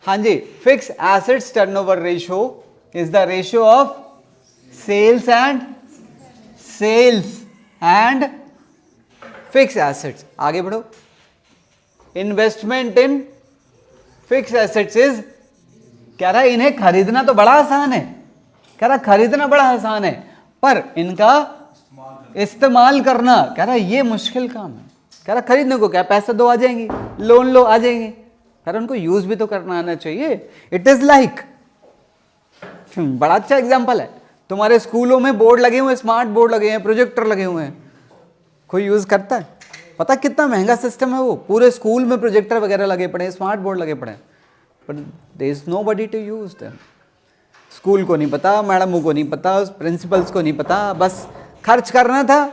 हाँ जी, fix assets turnover ratio is the ratio of sales and fix assets. आगे बढ़ो। Investment in fix assets is, कह रहा है इन्हें खरीदना तो बड़ा आसान है, कह रहा खरीदना बड़ा आसान है, पर इनका इस्तेमाल करना कह रहा ये मुश्किल काम है। कह रहा खरीदने को क्या, पैसे दो आ जाएंगी, लोन लो आ जाएंगे, कह रहा उनको यूज भी तो करना आना चाहिए। इट इज लाइक, बड़ा अच्छा एग्जांपल है, तुम्हारे स्कूलों में बोर्ड लगे हुए हैं, स्मार्ट बोर्ड लगे हैं, प्रोजेक्टर लगे हुए हैं, कोई यूज करता है? पता कितना महंगा सिस्टम है वो, पूरे स्कूल में प्रोजेक्टर वगैरह लगे पड़े हैं, स्मार्ट बोर्ड लगे पड़े हैं, but there is nobody to use them. School को नहीं पता, मैडमों को नहीं पता, प्रिंसिपल्स को नहीं पता, बस खर्च करना था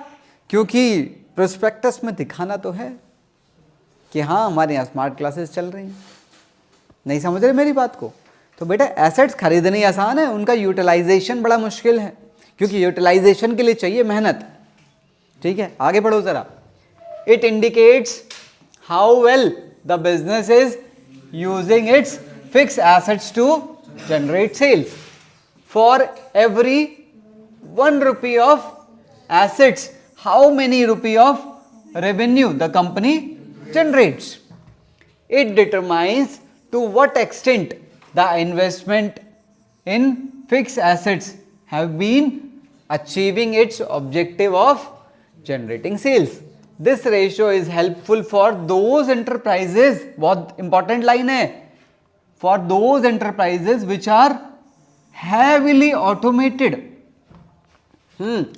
क्योंकि प्रोस्पेक्टस में दिखाना तो है कि हाँ हमारे यहाँ स्मार्ट क्लासेस चल रही हैं। नहीं समझ रहे मेरी बात को? तो बेटा एसेट्स खरीदने आसान है, उनका यूटिलाइजेशन बड़ा मुश्किल है, क्योंकि यूटिलाइजेशन के लिए चाहिए मेहनत। ठीक है, आगे बढ़ो जरा। It indicates how well the business is using its fix assets to generate sales. For every 1 rupee of assets, how many rupee of revenue the company generates? It determines to what extent the investment in fixed assets have been achieving its objective of generating sales. This ratio is helpful for those enterprises, बहुत important line है, for those enterprises which are heavily automated,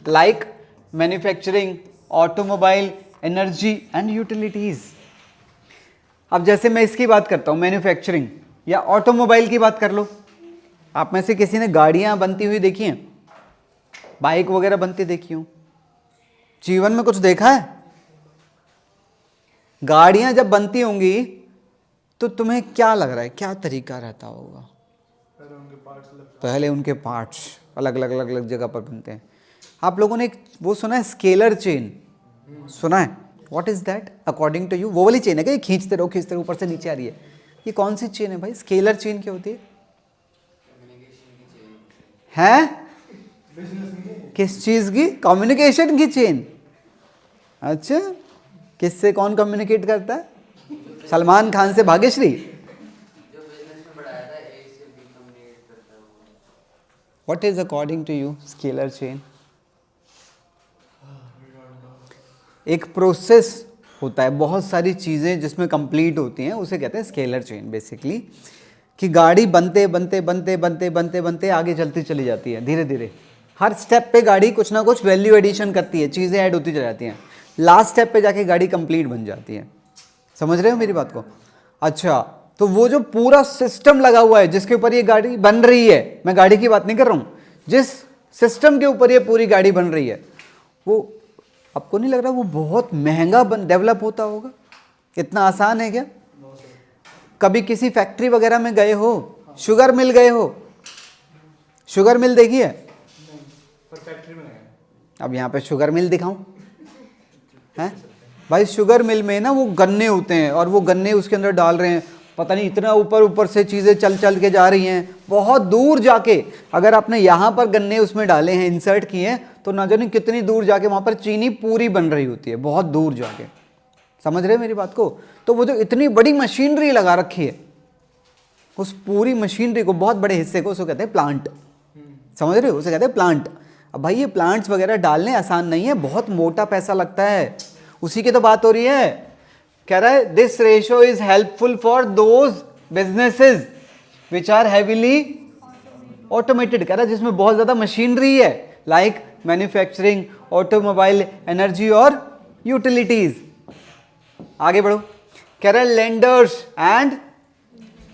like manufacturing, automobile, energy and utilities. अब जैसे मैं इसकी बात करता हूँ, manufacturing या ऑटोमोबाइल की बात कर लो। आप में से किसी ने गाड़ियां बनती हुई देखी हैं, बाइक वगैरह बनती देखी हो? जीवन में कुछ देखा है? गाड़ियां जब बनती होंगी तो तुम्हें क्या लग रहा है, क्या तरीका रहता होगा? पहले उनके पार्ट्स अलग अलग अलग अलग जगह पर बनते हैं। आप लोगों ने एक वो सुना है, स्केलर चेन सुना है? What is that according to you? वो वाली चेन है क्या, ये खींचते रहो ऊपर से नीचे आ रही है? ये कौन सी चेन है भाई? स्केलर चेन क्या होती है? किस चीज की? कम्युनिकेशन की चेन। अच्छा, किससे कौन कम्युनिकेट करता है? सलमान खान से Bhagyashree? What is according to you scalar chain? एक प्रोसेस होता है, बहुत सारी चीज़ें जिसमें कंप्लीट होती हैं, उसे कहते हैं स्केलर चेन बेसिकली। कि गाड़ी बनते बनते बनते बनते बनते बनते आगे चलती चली जाती है, धीरे धीरे हर स्टेप पे गाड़ी कुछ ना कुछ वैल्यू एडिशन करती है, चीज़ें ऐड होती चली जाती हैं, लास्ट स्टेप पे जाके गाड़ी कंप्लीट बन जाती है। समझ रहे हो मेरी बात को? अच्छा, तो वो जो पूरा सिस्टम लगा हुआ है जिसके ऊपर ये गाड़ी बन रही है, मैं गाड़ी की बात नहीं कर रहा हूँ, जिस सिस्टम के ऊपर ये पूरी गाड़ी बन रही है, वो आपको नहीं लग रहा वो बहुत महंगा डेवलप होता होगा? इतना आसान है क्या? कभी किसी फैक्ट्री वगैरह में गए हो, शुगर मिल गए हो? शुगर मिल देखी है? अब यहाँ पे शुगर मिल दिखाऊं? हैं भाई, शुगर मिल में ना वो गन्ने होते हैं और वो गन्ने उसके अंदर डाल रहे हैं, पता नहीं इतना ऊपर ऊपर से चीज़ें चल चल के जा रही हैं, बहुत दूर जाके अगर आपने यहाँ पर गन्ने उसमें डाले हैं, इंसर्ट किए हैं, तो ना जाने कितनी दूर जाके वहाँ पर चीनी पूरी बन रही होती है, बहुत दूर जाके। समझ रहे हैं मेरी बात को? तो वो जो इतनी बड़ी मशीनरी लगा रखी है, उस पूरी मशीनरी को, बहुत बड़े हिस्से को, उसको कहते हैं प्लांट। समझ रहे हो? उसे कहते हैं प्लांट। अब भाई ये प्लांट्स वगैरह डालने आसान नहीं है, बहुत मोटा पैसा लगता है, उसी की तो बात हो रही है। कह रहा है this ratio is helpful for those businesses which are heavily automated. कह रहा है जिसमें बहुत ज्यादा मशीनरी है, लाइक मैन्युफैक्चरिंग, ऑटोमोबाइल, एनर्जी और यूटिलिटीज। आगे बढ़ो। कह रहा है लेंडर्स एंड,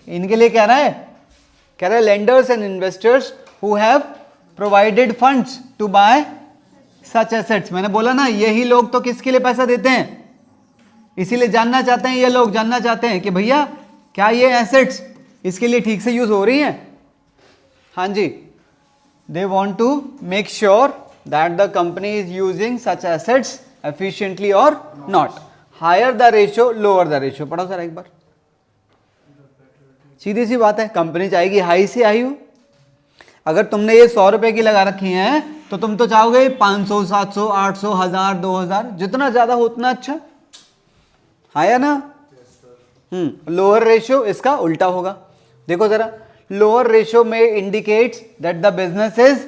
इनके लिए कह रहा है, कह रहा है lenders and investors who have provided funds to buy such assets. मैंने बोला ना, यही लोग तो किसके लिए पैसा देते हैं? इसीलिए जानना चाहते हैं, ये लोग जानना चाहते हैं कि भैया क्या ये एसेट्स इसके लिए ठीक से यूज हो रही हैं? हाँ जी, they want to make sure that the company is using such assets efficiently और not. Higher the ratio, lower the ratio. पढ़ो सर एक बार। सीधी सी बात है, कंपनी चाहेगी हाई से हाई हो। अगर तुमने ये 100 रुपए की लगा रखी है तो तुम तो चाहोगे 500, 700, 800, 1000, 2000, जितना ज्यादा हो उतना अच्छा, हाँ या ना? लोअर रेशियो इसका उल्टा होगा। देखो जरा, लोअर रेशियो में indicates that the business is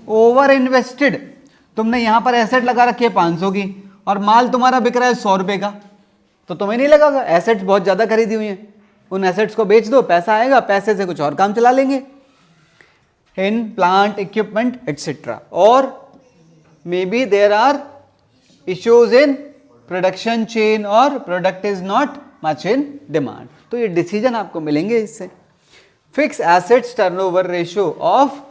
over invested. तुमने यहां पर एसेट लगा रखी है 500 की और माल तुम्हारा बिक रहा है 100 रुपए का, तो तुम्हें नहीं लगेगा? एसेट्स बहुत ज्यादा खरीदी हुई हैं, उन एसेट्स को बेच दो, पैसा आएगा, पैसे से कुछ और काम चला लेंगे, इन प्लांट इक्विपमेंट एक्सेट्रा। और may be there are issues in production chain और product is not much in demand. तो ये डिसीजन आपको मिलेंगे इससे। Fix assets turnover ratio of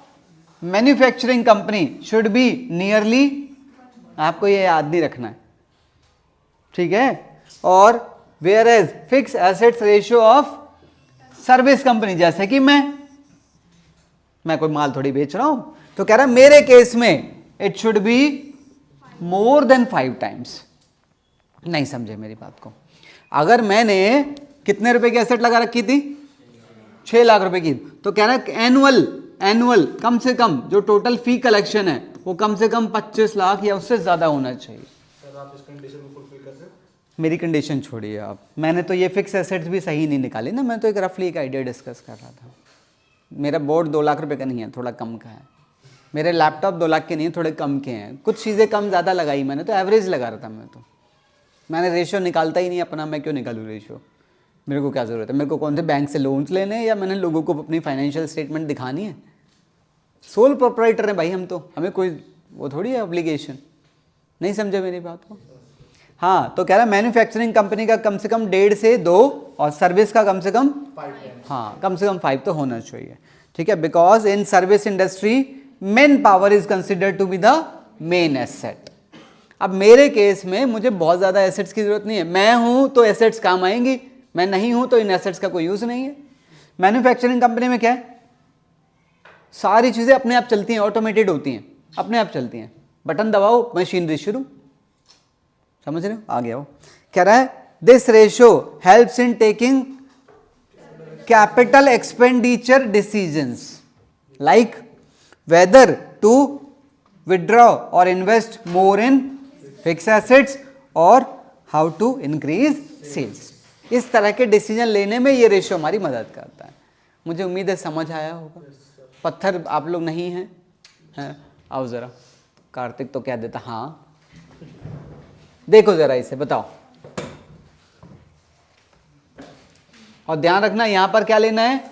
manufacturing company should be nearly, आपको ये याद नहीं रखना है, ठीक है? और whereas fix assets ratio of service company, जैसे कि मैं कोई माल थोड़ी बेच रहा हूं, तो कह रहा है मेरे केस में it should be more than 5 times. नहीं समझे मेरी बात को? अगर मैंने कितने रुपए की एसेट लगा रखी थी? 6 लाख रुपए की, तो कह रहा है एनुअल कम से कम जो टोटल फी कलेक्शन है वो कम से कम 25 लाख या उससे ज्यादा होना चाहिए। सर आप इस कंडीशन को फुलफिल कर रहे हो? मेरी कंडीशन छोड़िए आप, मैंने तो ये फिक्स एसेट्स भी सही नहीं निकाली ना, मैं तो एक रफली एक आइडिया डिस्कस कर रहा था। मेरा बोर्ड 2 लाख रुपए का नहीं है, थोड़ा कम का है। मेरे लैपटॉप 2 लाख के नहीं है, थोड़े कम के हैं। कुछ चीज़ें कम ज़्यादा लगाई मैंने, तो एवरेज लगा रहा था मैं तो। मैंने रेशियो निकालता ही नहीं अपना, मैं क्यों निकालूँ रेशियो? मेरे को क्या ज़रूरत है? मेरे को कौन से बैंक से लोन्स लेने हैं या मैंने लोगों को अपनी फाइनेंशियल स्टेटमेंट दिखानी है? सोल प्रोप्राइटर है भाई हम तो, हमें कोई वो थोड़ी है ऑब्लिगेशन। नहीं समझे मेरी बात को? हाँ, तो कह रहा है मैन्युफैक्चरिंग कंपनी का कम से कम 1.5 से 2 और सर्विस का कम से कम 5 तो होना चाहिए, ठीक है? Because in service industry man power is considered to be the main asset. अब मेरे केस में मुझे बहुत ज़्यादा एसेट्स की जरूरत नहीं है, मैं हूं तो एसेट्स काम आएंगी, मैं नहीं हूं तो इन एसेट्स का कोई यूज़ नहीं है। मैन्युफैक्चरिंग कंपनी में क्या है? सारी चीज़ें अपने आप चलती हैं, ऑटोमेटेड होती हैं, अपने आप चलती हैं, बटन दबाओ मशीनरी शुरू। समझ रहे हो? आ गया वो। कह रहा है this ratio helps in taking capital expenditure decisions like whether to withdraw और invest more in fix assets और हाउ टू इंक्रीज सेल्स। इस तरह के डिसीजन लेने में ये रेशियो हमारी मदद करता है। मुझे उम्मीद है समझ आया होगा। पत्थर आप लोग नहीं हैं? आओ ज़रा, कार्तिक तो क्या देता, हाँ देखो ज़रा इसे बताओ। और ध्यान रखना यहां पर क्या लेना है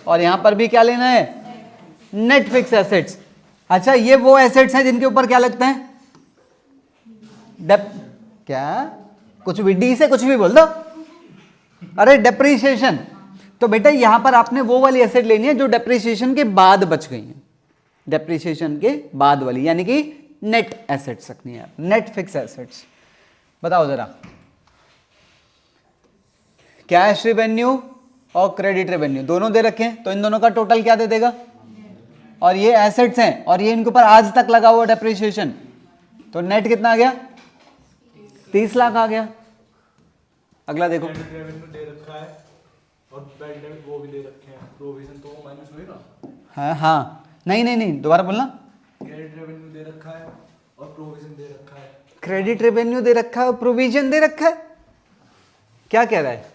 और यहां पर भी क्या लेना है? Net fix assets. अच्छा, ये वो एसेट्स हैं जिनके ऊपर क्या लगता है? क्या कुछ भी डी से कुछ भी बोल दो, अरे डेप्रीशिएशन। तो बेटा यहां पर आपने वो वाली एसेट लेनी है जो डेप्रीशिएशन के बाद बच गई है, डेप्रीशिएशन के बाद वाली, यानी कि नेट एसेट्स रखनी है, नेट फिक्स एसेट्स। बताओ जरा, कैश रेवेन्यू और क्रेडिट रेवेन्यू दोनों दे रखे हैं, तो इन दोनों का टोटल क्या दे देगा? और ये एसेट्स हैं और ये इनके ऊपर आज तक लगा हुआ डेप्रीशिएशन, तो नेट कितना आ गया? 30 लाख आ गया। अगला देखो, क्रेडिट रेवेन्यू दे रखा है और बैड डेबिट वो भी दे रखे हैं, प्रोविजन तो माइनस हुई ना। हाँ नहीं दोबारा बोलना। क्रेडिट रेवेन्यू दे रखा है और प्रोविजन दे रखा है। क्रेडिट रेवेन्यू दे रखा है और प्रोविजन दे रखा है, क्या कह रहा है?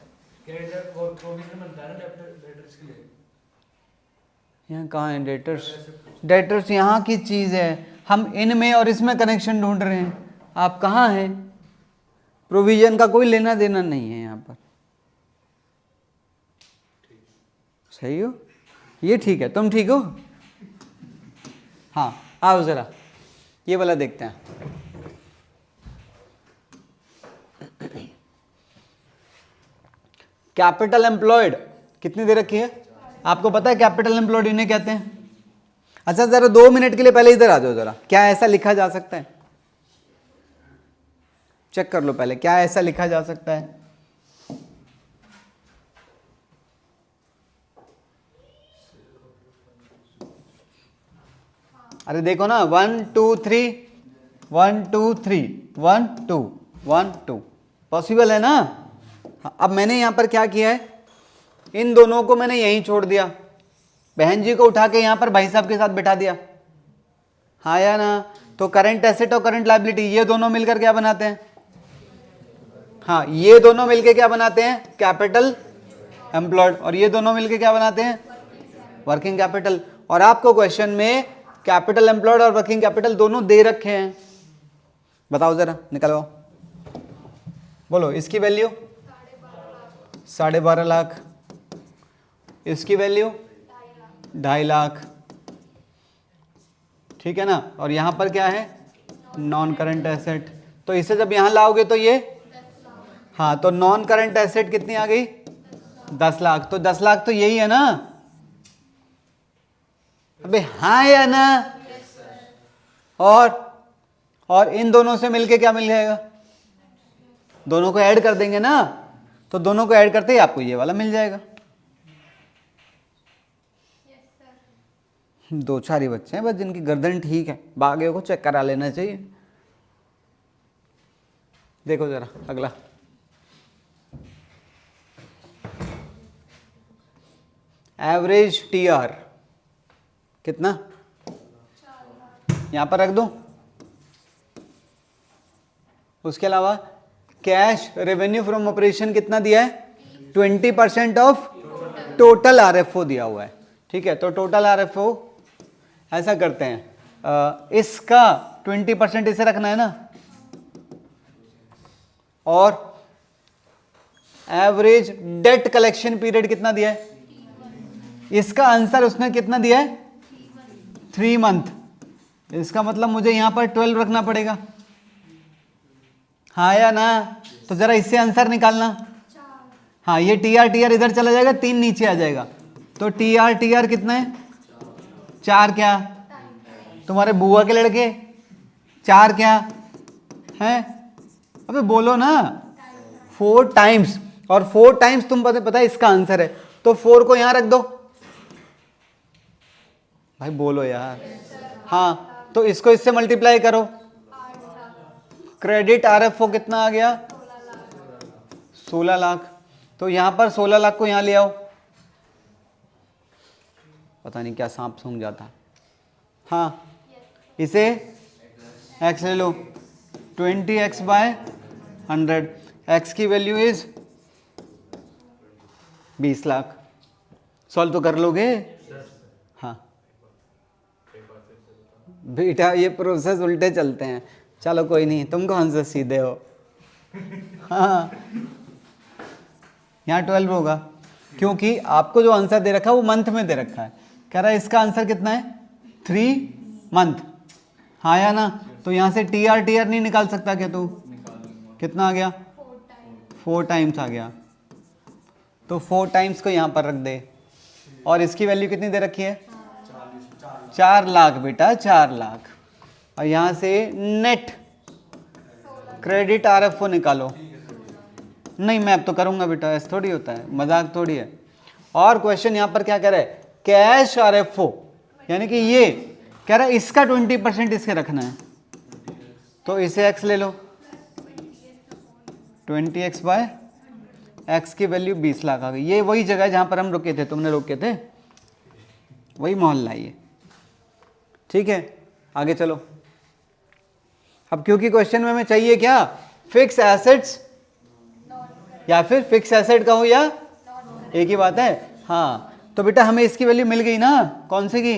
क्रेडिट और प्रोविजन बनता है ना डेटर्स के लिए। यहाँ कहाँ है डेटर्स? डेटर्स यहाँ की चीज़ है, हम इनमें और इसमें कनेक्शन ढूंढ रहे हैं। आप कहाँ हैं? प्रोविजन का कोई लेना देना नहीं है यहाँ पर। सही हो? ये ठीक है, तुम ठीक हो? हाँ आओ ज़रा ये वाला देखते हैं। कैपिटल एम्प्लॉयड कितनी दे रखी है? आपको पता है कैपिटल एम्प्लॉयड इन्हें कहते हैं। अच्छा जरा 2 मिनट के लिए पहले इधर आ जाओ जरा, क्या ऐसा लिखा जा सकता है? चेक कर लो पहले, क्या ऐसा लिखा जा सकता है? अरे देखो ना, 1 2 3 1 2 3 1 2 1 2 पॉसिबल है ना? अब मैंने यहां पर क्या किया है, इन दोनों को मैंने यहीं छोड़ दिया, बहन जी को उठा के यहां पर भाई साहब के साथ बिठा दिया, हाँ या ना। तो करंट एसेट और करंट लायबिलिटी ये दोनों मिलकर क्या बनाते हैं, हाँ ये दोनों मिलकर क्या बनाते हैं, कैपिटल एम्प्लॉयड, और ये दोनों मिलकर क्या बनाते हैं, वर्किंग कैपिटल। और आपको क्वेश्चन में कैपिटल एम्प्लॉयड और वर्किंग कैपिटल दोनों दे रखे हैं, बताओ जरा निकलवाओ, बोलो इसकी वैल्यू 12.5 लाख, इसकी वैल्यू 2.5 लाख, ठीक है ना। और यहां पर क्या है, नॉन करंट एसेट, तो इसे जब यहां लाओगे तो ये, हाँ तो नॉन करंट एसेट कितनी आ गई, 10 लाख। तो 10 लाख तो यही है ना, अबे हाँ या ना। और इन दोनों से मिलके क्या मिल जाएगा, दोनों को ऐड कर देंगे ना, तो दोनों को ऐड करते ही आपको ये वाला मिल जाएगा। दो चार ही बच्चे हैं बस जिनकी गर्दन ठीक है, बाकियों को चेक करा लेना चाहिए। देखो जरा अगला, एवरेज टीआर कितना, यहां पर रख दो। उसके अलावा कैश रेवेन्यू फ्रॉम ऑपरेशन कितना दिया है, 20% ऑफ टोटल आरएफओ दिया हुआ है, ठीक है। तो टोटल आरएफओ ऐसा करते हैं, इसका 20% इसे रखना है ना, और एवरेज डेट कलेक्शन पीरियड कितना दिया है, इसका आंसर उसने कितना दिया है, 3 मंथ। इसका मतलब मुझे यहां पर 12 रखना पड़ेगा, हाँ या ना। तो जरा इससे आंसर निकालना, हाँ ये टीआर इधर चला जाएगा, 3 नीचे आ जाएगा, तो टीआर कितना है, 4 क्या, तुम्हारे बुआ के लड़के 4 क्या है, अबे बोलो ना, 4 टाइम्स, और 4 टाइम्स तुम पता है इसका आंसर है, तो 4 को यहां रख दो, भाई बोलो यार, हाँ तो इसको इससे मल्टीप्लाई करो, क्रेडिट आरएफओ कितना आ गया, 16 लाख। तो यहां पर 16 लाख को यहां ले आओ, पता नहीं क्या सांप सूंघ जाता, हाँ इसे x ले लो, 20x/100, x की वैल्यू इज 20 लाख। सॉल्व तो कर लोगे, हाँ बेटा ये प्रोसेस उल्टे चलते हैं, चलो कोई नहीं, तुम कौन से सीधे हो, हाँ यहाँ 12 होगा, क्योंकि आपको जो आंसर दे रखा है वो मंथ में दे रखा है, कह रहा है इसका आंसर कितना है, 3 मंथ, हाँ या ना। तो यहाँ से टीआर नहीं निकाल सकता क्या तू, कितना आ गया, 4 टाइम्स आ गया, तो 4 टाइम्स को यहाँ पर रख दे, और इसकी वैल्यू कितनी दे रखी है, 4 लाख बेटा, 4 लाख। और यहाँ से नेट क्रेडिट आरएफओ निकालो, नहीं मैं अब तो करूंगा बेटा, ऐसा थोड़ी होता है, मजाक थोड़ी है। और क्वेश्चन यहाँ पर क्या कह रहा है, कैश आरएफओ, यानी कि ये कह रहा है इसका 20% इसके रखना है, तो इसे x ले लो, 20x/x की वैल्यू 20 लाख आ गई। ये वही जगह है जहां पर हम रुके थे, तुमने रोके थे, वही मोहल्ला ये, ठीक है। आगे चलो, अब क्योंकि क्वेश्चन में हमें चाहिए क्या, फिक्स एसेट्स या फिर फिक्स एसेट का हो या एक ही बात है, हाँ तो बेटा हमें इसकी वैल्यू मिल गई ना, कौन सी की,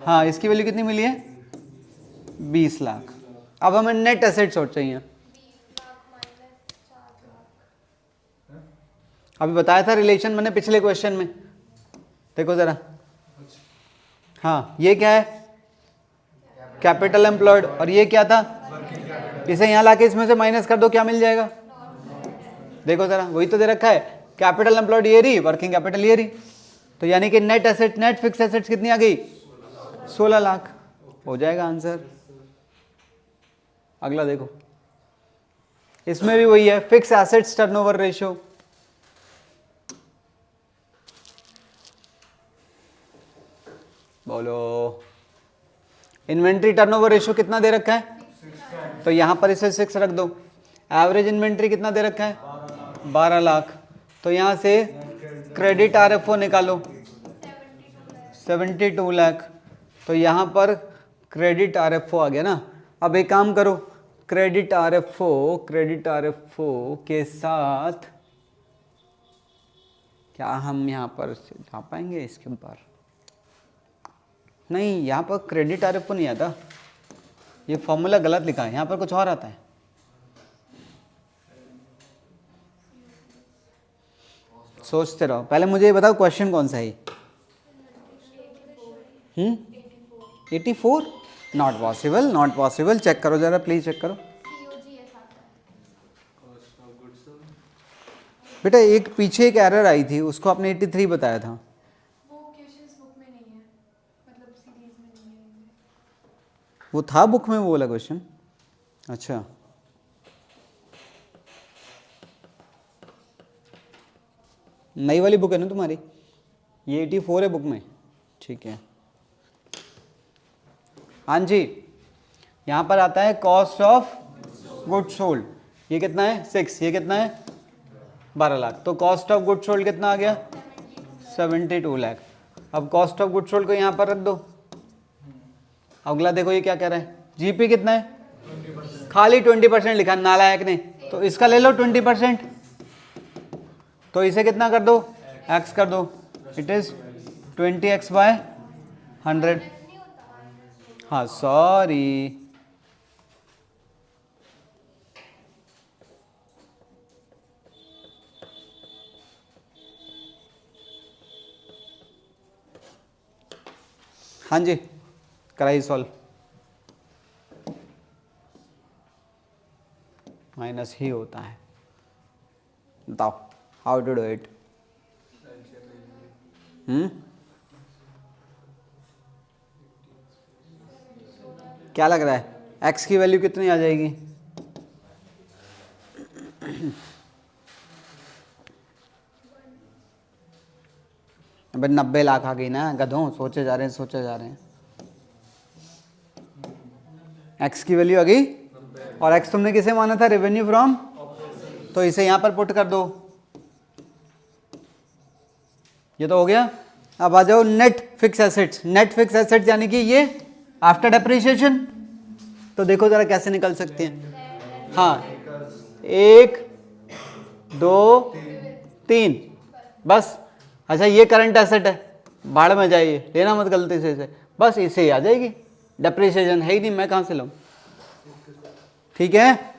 हाँ इसकी वैल्यू कितनी मिली है, 20 लाख। अब हमें नेट एसेट्स और चाहिए, अभी बताया था रिलेशन मैंने पिछले क्वेश्चन में, देखो जरा, हाँ ये क्या है, कैपिटल एम्प्लॉयड, और ये क्या था, इसे यहां लाके इसमें से माइनस कर दो, क्या मिल जाएगा, देखो जरा वही तो दे रखा है, कैपिटल एम्प्लॉयड ये रही, वर्किंग कैपिटल ये रही, तो यानी कि net asset, net fix assets कितनी आ गई, 16 लाख, हो जाएगा आंसर। अगला देखो, इसमें भी वही है, फिक्स एसेट्स टर्नओवर रेशियो, बोलो, इन्वेंट्री टर्नओवर रेशियो कितना दे रखा है, तो यहां पर इसे 6 रख दो। एवरेज इन्वेंट्री कितना दे रखा है, 12 लाख, तो यहाँ से क्रेडिट RFO निकालो 72 लाख। तो यहाँ पर क्रेडिट RFO आ गया ना। अब एक काम करो, क्रेडिट RFO के साथ क्या हम यहाँ पर जा पाएंगे इसके ऊपर? नहीं, यहाँ पर क्रेडिट RFO नहीं आता, ये फॉर्मूला गलत लिखा है, यहाँ पर कुछ और आता है। सोचते रहो, पहले मुझे ये बताओ क्वेश्चन कौन सा है? 84? Not possible, not possible. Check करो जरा, प्लीज चेक करो बेटा। एक पीछे एक एरर आई थी, उसको आपने 83 बताया था। वो क्वेश्चंस बुक में नहीं है, मतलब सीरीज में नहीं है। वो था बुक में वो वाला क्वेश्चन? अच्छा, नई वाली बुक है ना तुम्हारी? ये 84 है बुक में, ठीक है। हाँ जी, यहाँ पर आता है कॉस्ट ऑफ गुड्स सोल्ड, ये कितना है 6, ये कितना है 12 लाख। तो कॉस्ट ऑफ गुड्स सोल्ड कितना आ गया 72 लाख। अब कॉस्ट ऑफ गुड्स सोल्ड को यहाँ पर रख दो। अगला देखो ये क्या कह रहा है, जीपी कितना है, खाली 20% लिखा नालायक ने, तो इसका ले लो 20%। तो इसे कितना कर दो, x कर दो, इट इज 20x/100। हाँ सॉरी, हाँ जी कराइए सॉल्व। माइनस ही होता है, बताओ हाउ टू डू इट। क्या लग रहा है, x की वैल्यू कितनी आ जाएगी? अबे 90 लाख आ गई ना गधों, सोचे जा रहे हैं, सोचे जा रहे हैं। x की वैल्यू आ गई, और x तुमने किसे माना था, रेवेन्यू फ्रॉम, तो इसे यहां पर पुट कर दो। ये तो हो गया। अब आ जाओ net fix assets. Net fix assets यानी कि ये आफ्टर डेप्रिसिएशन। तो देखो जरा कैसे निकल सकते हैं। हाँ, 1 2 3 बस। अच्छा ये करंट एसेट है, भाड़ में जाइए, लेना मत गलती से इसे, बस इसे ही आ जाएगी। डेप्रिसिएशन है ही नहीं, मैं कहाँ से लाऊं? ठीक है।